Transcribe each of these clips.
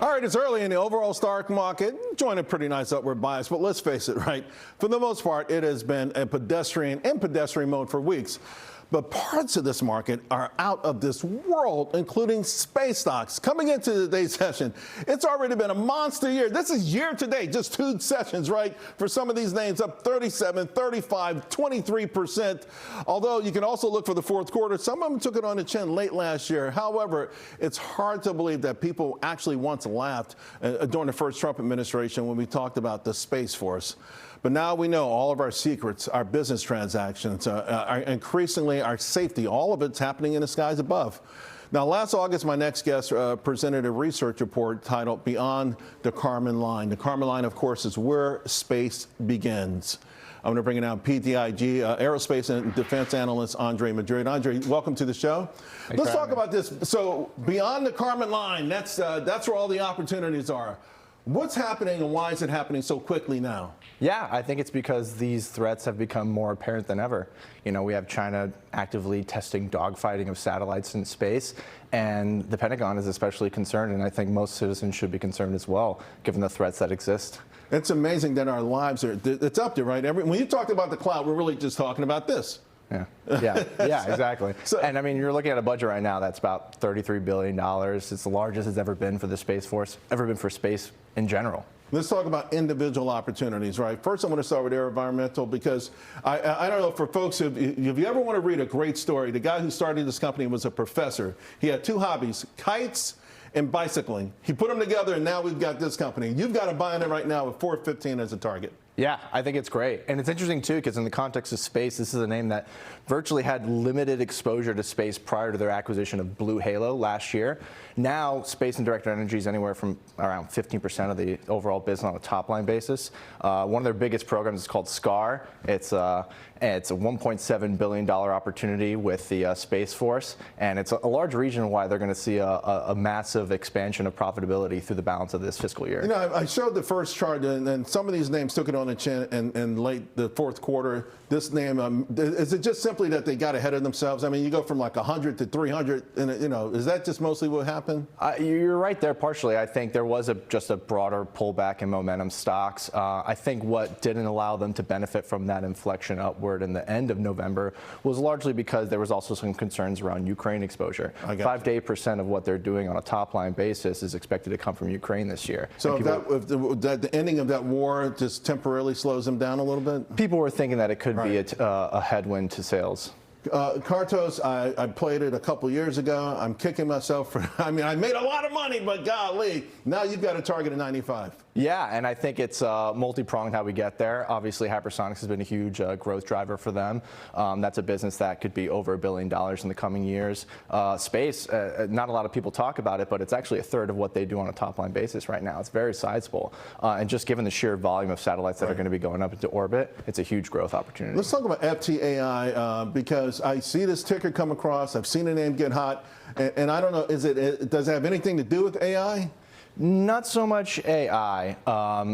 All right, it's early in the overall stock market, enjoying a pretty nice upward bias, but let's face it, right? For the most part, it has been in pedestrian mode for weeks. But parts of this market are out of this world, including space stocks. Coming into today's session, it's already been a monster year. This is year to date, just 2 sessions, right? For some of these names, up 37, 35, 23%. Although you can also look for the fourth quarter. Some of them took it on the chin late last year. However, it's hard to believe that people actually once laughed during the first Trump administration when we talked about the Space Force. But now we know all of our secrets, our business transactions, increasingly our safety, all of it's happening in the skies above. Now, last August, my next guest presented a research report titled Beyond the Kármán Line. The Kármán Line, of course, is where space begins. I'm going to bring in now BTIG Aerospace and Defense Analyst Andre Madrid. Andre, welcome to the show. Let's talk about this. So, beyond the Kármán Line, that's where all the opportunities are. What's happening and why is it happening so quickly now? Yeah, I think it's because these threats have become more apparent than ever. You know, we have China actively testing dogfighting of satellites in space, and the Pentagon is especially concerned, and I think most citizens should be concerned as well, given the threats that exist. It's amazing that our lives are, it's up there, right? When you talk about the cloud, we're really just talking about this. Yeah, exactly. And I mean, you're looking at a budget right now that's about $33 billion. It's the largest it's ever been for the Space Force, ever been for space in general. Let's talk about individual opportunities, right? First, I want to start with environmental because I don't know, for folks, if you ever want to read a great story, the guy who started this company was a professor. He had 2 hobbies, kites and bicycling. He put them together, and now we've got this company. You've got to buy in it right now with 415 as a target. Yeah, I think it's great. And it's interesting, too, because in the context of space, this is a name that virtually had limited exposure to space prior to their acquisition of Blue Halo last year. Now, space and directed energy is anywhere from around 15% of the overall business on a top-line basis. One of their biggest programs is called SCAR. It's a $1.7 billion opportunity with the Space Force, and it's a large region why they're going to see a massive expansion of profitability through the balance of this fiscal year. You know, I showed the first chart, and some of these names took it on the chin in late the fourth quarter. This name, is it just simply that they got ahead of themselves? I mean, you go from like 100 to 300, and you know, is that just mostly what happened? You're right there partially. I think there was just a broader pullback in momentum stocks. I think what didn't allow them to benefit from that inflection upward in the end of November was largely because there was also some concerns around Ukraine exposure. 5 to 8% of what they're doing on a top-line basis is expected to come from Ukraine this year. So if the ending of that war just temporarily slows them down a little bit? People were thinking that it could be a headwind to sales. Cartos, I played it a couple years ago. I'm kicking myself for, I mean, I made a lot of money, but golly, now you've got a target of 95. Yeah, and I think it's multi-pronged how we get there. Obviously, hypersonics has been a huge growth driver for them. That's a business that could be over $1 billion in the coming years. Space, not a lot of people talk about it, but it's actually a third of what they do on a top-line basis right now. It's very sizable. And just given the sheer volume of satellites that are going to be going up into orbit, it's a huge growth opportunity. Let's talk about FTAI because I see this ticker come across. I've seen the name get hot. And I don't know, does it have anything to do with AI? Not so much AI,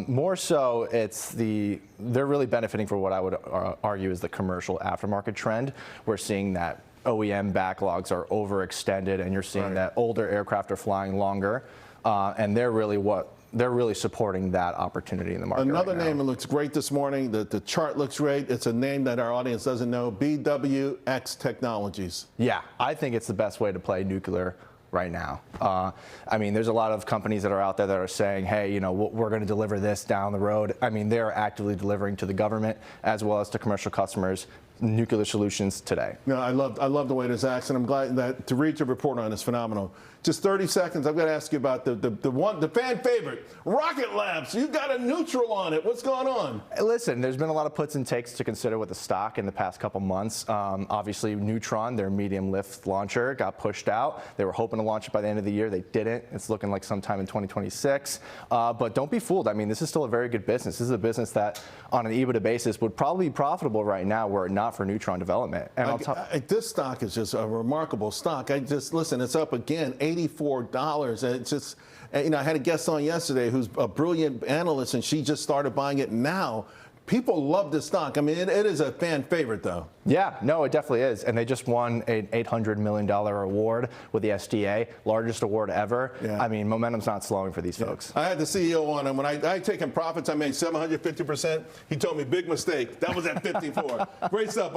more so they're really benefiting from what I would argue is the commercial aftermarket trend. We're seeing that OEM backlogs are overextended, and you're seeing that older aircraft are flying longer, and they're really supporting that opportunity in the market. Another name that looks great this morning, the chart looks great. It's a name that our audience doesn't know, BWX Technologies. Yeah, I think it's the best way to play nuclear right now. I mean, there's a lot of companies that are out there that are saying, hey, you know, we're going to deliver this down the road. I mean, they're actively delivering to the government as well as to commercial customers nuclear solutions today. No, I love the way this acts, and I'm glad that to read your report on it is phenomenal. Just 30 seconds, I've got to ask you about the fan favorite, Rocket Labs. You got a neutral on it. What's going on? Listen, there's been a lot of puts and takes to consider with the stock in the past couple months. Obviously, Neutron, their medium lift launcher, got pushed out. They were hoping to launch it by the end of the year. They didn't. It's looking like sometime in 2026. But don't be fooled. I mean, this is still a very good business. This is a business that, on an EBITDA basis, would probably be profitable right now were it not for Neutron development. And this stock is just a remarkable stock. Listen, it's up again, $84. And it's just, you know, I had a guest on yesterday who's a brilliant analyst, and she just started buying it now. People love this stock. I mean, it is a fan favorite, though. Yeah, no, it definitely is. And they just won an $800 million award with the SDA, largest award ever. Yeah. I mean, momentum's not slowing for these folks. I had the CEO on, and when I taken profits, I made 750%. He told me, big mistake. That was at 54. Great stuff.